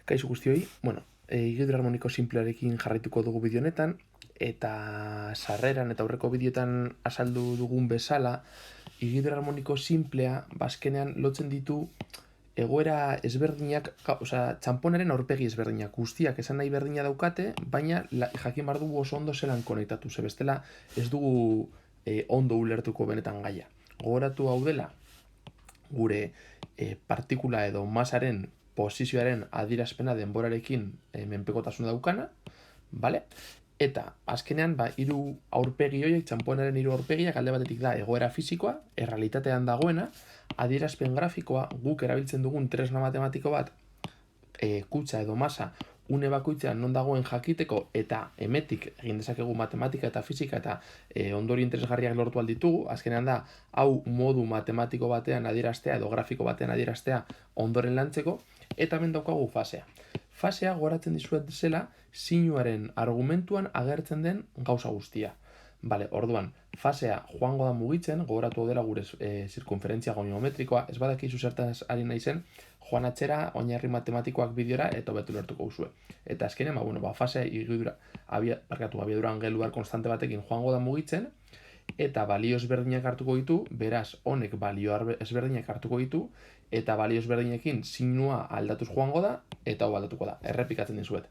Kaixo guztioi, higidura harmoniko simplearekin jarraituko dugu bideo honetan, eta sarreran eta aurreko bideotan azaldu dugun bezala, higidura harmoniko simplea, bazkenean lotzen ditu egoera ezberdinak, txamponaren aurpegi ezberdinak, guztiak esan nahi berdina daukate, baina jakin behar dugu oso ondo zelan konektatu, ze bestela ez dugu ondo ulertuko benetan gaia. Gogoratu hau dela, gure partikula edo masaren posizioaren adierazpena denborarekin menpekotasuna daukana, bale? Eta azkenean, hiru aurpegi horiek, txamponaren hiru aurpegiak alde batetik da egoera fisikoa, errealitatean dagoena, adierazpen grafikoa, guk erabiltzen dugun tresna matematiko bat, kutsa edo masa, une bakoitzean non dagoen jakiteko, eta hemetik egin dezakegu matematika eta fisika eta ondorio interesgarriak lortu alditugu, azkenean da, hau modu matematiko batean adieraztea edo grafiko batean adieraztea ondoren lantzeko, eta hemen daukagu fasea. Fasea goratzen dizuet zela sinuaren argumentuan agertzen den gauza guztia. Bale, orduan, fasea joango da mugitzen, gogoratu hau dela gure zirkunferentzia goniometrikoa, ez badakizu zertaz ari naizen, joan atxera, oinarri matematikoak bideora, eta hobetu lertuko uzue. Eta azkenean, fasea igidura, abiadura angeluar konstante batekin joango da mugitzen, eta balio ezberdinak hartuko ditu, beraz, honek balio ezberdinak hartuko ditu, eta balio ezberdinekin sinua aldatuz joango da, eta hau aldatuko da. Errepikatzen dizuet.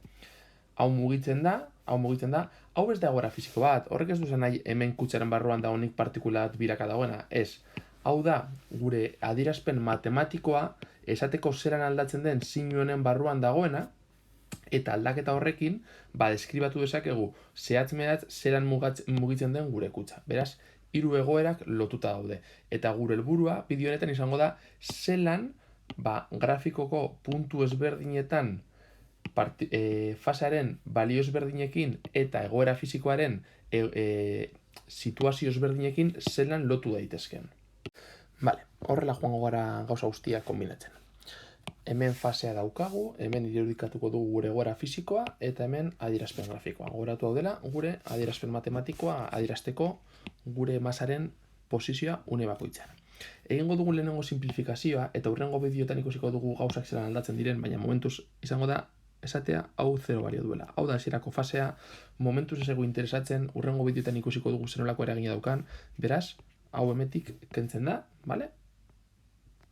Hau mugitzen da, hau ez da egoera fisiko bat, horrek ez duzen nahi hemen kutsaren barruan da honik partikulat biraka dagoena, ez. Hau da, gure adierazpen matematikoa, esateko zeran aldatzen den sinuenen barruan dagoena, eta aldaketa horrekin, deskribatu dezakegu zehatz-mehatz zeran mugitzen den gure kutsa. Beraz, hiru egoerak lotuta daude. Eta gure helburua bideo honetan izango da zelan grafikoko puntu ezberdinetan fasearen balio ezberdinekin eta egoera fisikoaren situazio ezberdinekin zelan lotu daitezken. Bale, horrela joango gara gauza guztiak kombinatzen. Hemen fasea daukagu, hemen irudikatuko dugu gure egoera fisikoa, eta hemen adierazpen grafikoa. Gogoratu hau dela, gure adierazpen matematikoa adierazteko gure masaren posizioa une bakoitzean. Egingo dugu lehenengo simplifikazioa, eta hurrengo bideotan ikusiko dugu gauzak zelan aldatzen diren, baina momentuz izango da esatea hau 0 balio duela. Hau da hasierako fasea, momentuz ez egu interesatzen, hurrengo bideotan ikusiko dugu zenolako eragina daukan, beraz, hau hemetik kentzen da, bale?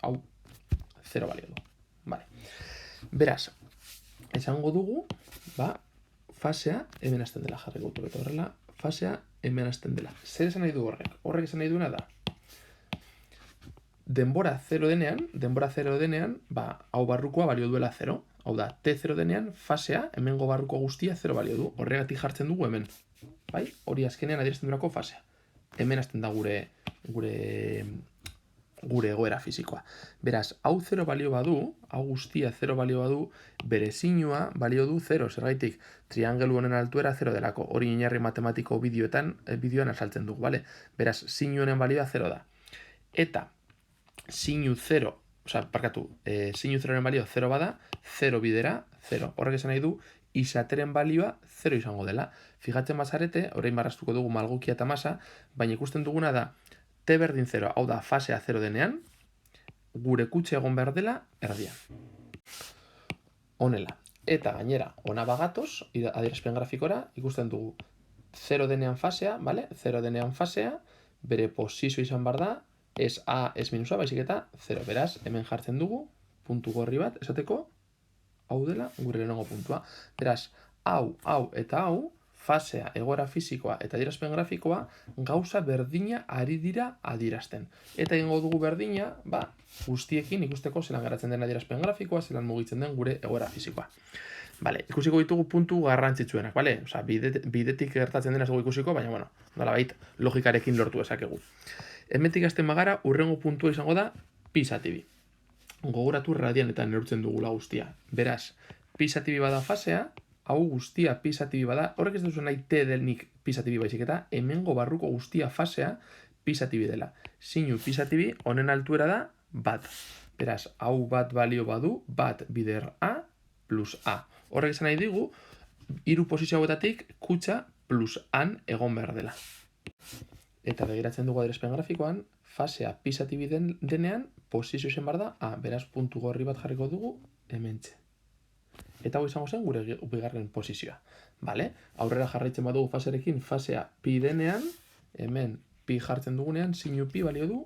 Hau 0 balio du. Vale. Beraz, esango dugu, fasea hemen hasten dela jarri gautu eta horrela, fasea hemen hasten dela. Zer esan nahi du horrek? Horrek esan nahi duena da, denbora 0 denean, hau barrukoa balio duela 0. Hau da, T0 denean, fasea, hemengo barruko guztia 0 balio du. Horregatik jartzen dugu hemen. Bai? Hori azkenean adierazten durako fasea. Hemen hasten da gure egoera fisikoa. Beraz, hau 0 balio badu, hau guztia 0 balio badu, bere sinua balio du 0, zergaitik triangelu honen altuera 0 delako. Hori oinarri matematiko bideoan azaltzen dugu, bale? Beraz, sinu honen balioa 0 da. Eta, sinu 0, sinu 0-ren balio 0 bada, 0 bidera 0. Horrek esan nahi du, izateren balioa 0 izango dela. Fijatzen bazarete, orain marraztuko dugu malgukia eta masa, baina ikusten duguna da, T berdin 0, hau da fasea 0 denean, gure kutxe egon behar dela erdian. Honela. Eta gainera, ona bagatoz, adierazpen grafikora, ikusten dugu 0 denean fasea, bale? 0 denean fasea, bere posizio izan behar da, ez A, ez minusa, baizik eta 0. Beraz, hemen jartzen dugu, puntu gorri bat, esateko, hau dela gure lehenengo puntua. Beraz, hau eta hau, fasea, egoera fisikoa eta adierazpen grafikoa, gauza berdina ari dira adierazten. Eta egingo dugu berdina, guztiekin ikusteko zelan geratzen den adierazpen grafikoa, zelan mugitzen den gure egoera fisikoa. Bale, ikusiko ditugu puntu garrantzitsuenak, bale? Osa, bidetik gertatzen dena zego ikusiko, baina, nolabait logikarekin lortu ezakegu. Hemetik hasten bagara, hurrengo puntua izango da pi zati bi. Gogoratu radianetan neurtzen dugula guztia. Beraz, pi zati bi bada fasea, hau guztia pi zati bi bada, horrek ez duzu nahi T denik pi zati bi baizik eta hemengo barruko guztia fasea pi zati bi dela. Sinu pi zati bi, honen altuera da bat. Beraz, hau bat balio badu, bat bider A plus A. Horrek esan nahi digu, hiru posizio hauetatik kutsa plus an egon behar dela. Eta begiratzen dugu adierazpen grafikoan, fasea pi zati bi denean, posizio zen behar da, beraz puntu gorri bat jarriko dugu, hementxe. Eta hau izango zen gure bigarren posizioa. Vale? Aurrera jarraitzen badugu fasearekin, fasea pi denean, hemen pi jartzen dugunean, sinu pi balio du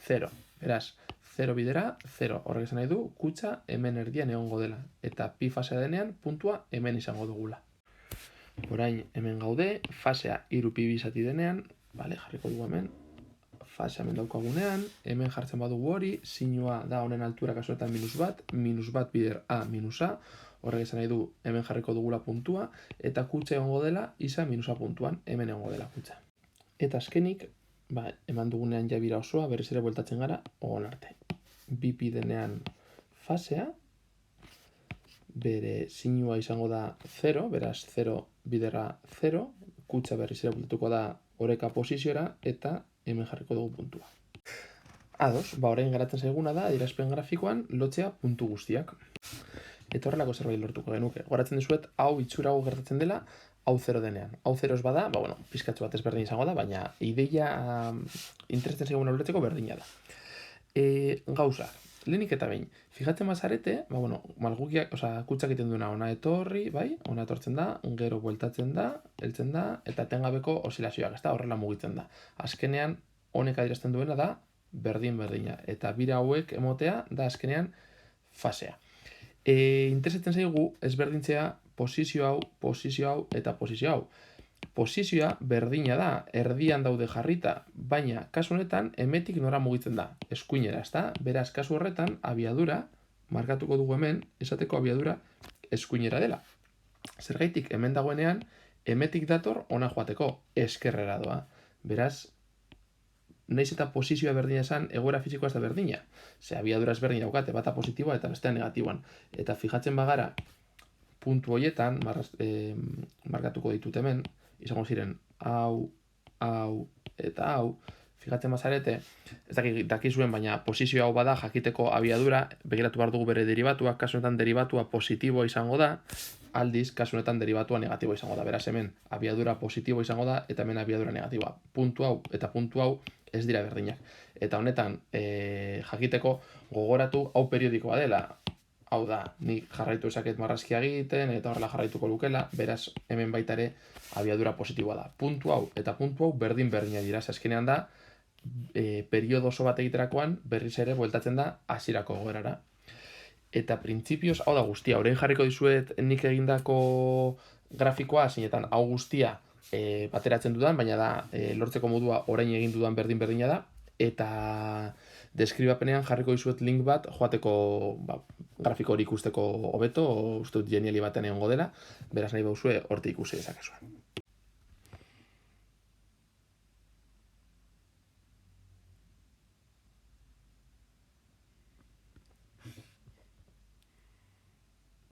0. Beraz, 0 bidera, 0. Horrek esan nahi du, kutxa hemen erdian egongo dela. Eta pi fasea denean, puntua hemen izango dugula. Orain hemen gaude, fasea 3 pi bizati denean, vale, jarriko dugu hemen, fasea hemen daukagunean, hemen jartzen badugu hori, sinua da honen altura kasuetan minus bat bider a minus a, horrek esan nahi du hemen jarriko dugula puntua, eta kutxa egongo dela izan minusa puntuan, hemen egongo dela kutxa. Eta azkenik, eman dugunean jabira osoa, berriz ere bueltatzen gara, ogon arte. Bi pi denean fasea, bere sinua izango da 0, beraz 0 bidera 0, kutxa berriz ere bueltatuko da oreka posiziora, eta hemen jarriko dugu puntua. Ados, orain garatzen zaiguna da, adierazpen grafikoan lotzea puntu guztiak. Eta horrelako zerbait lortuko genuke. Goratzen dizuet, hau itxura hau gertatzen dela, hau 0 denean. Hau 0 ez bada, pizkatxo bat ezberdin izango da, baina ideia interesatzen zaiguna ulertzeko berdina da. Gauza, lehenik eta behin, fijatzen bazarete, malgukiak, kutsak egiten duena ona etorri, bai, ona etortzen da, gero bueltatzen da, heltzen da, eta etengabeko osilazioak, ez da, horrela mugitzen da. Azkenean, honek adierazten duena da, berdina, eta bira hauek emotea da azkenean fasea. Interesatzen zaigu ezberdintzea posizio hau eta posizio hau. Posizioa berdina da, erdian daude jarrita, baina kasu honetan hemetik nora mugitzen da, eskuinera, ezta? Beraz, kasu horretan abiadura, markatuko dugu hemen, esateko abiadura eskuinera dela. Zergaitik hemen dagoenean, hemetik dator ona joateko, eskerrera doa. Beraz, naiz eta posizioa berdina esan, egoera fisikoa ez da berdina. Ze abiadura ezberdin daukate, bata positiboa eta bestea negatiboan. Eta fijatzen bagara, puntu horietan, markatuko ditut hemen, izango ziren hau eta hau, fijatzen bazarete, ez dakizuen, baina posizio hau bada jakiteko abiadura, begiratu behar dugu bere derivatua, kasu honetan derivatua positiboa izango da, aldiz, kasu honetan derivatua negatiboa izango da. Beraz, hemen abiadura positiboa izango da, eta hemen abiadura negatiboa. Puntu hau eta puntu hau ez dira berdinak. Eta honetan, jakiteko gogoratu hau periodikoa dela. Hau da, nik jarraitu ezaket marrazkia egiten, eta horrela jarraituko lukela, beraz, hemen baita ere abiadura positiboa da. Puntu hau eta puntu hau berdina dira, azkenean da, periodo oso bat egiterakoan berriz ere bueltatzen da hasierako egoerara. Eta printzipioz, hau da guztia, orain jarriko dizuet nik egindako grafikoa, zeinetan hau guztia bateratzen dudan, baina da lortzeko modua orain egin dudan berdina da, eta deskribapenean jarriko dizuet link bat joateko grafiko hori ikusteko hobeto, uste dut geniali baten egongo dela, beraz nahi bauzue hortik ikusi dezakezuen.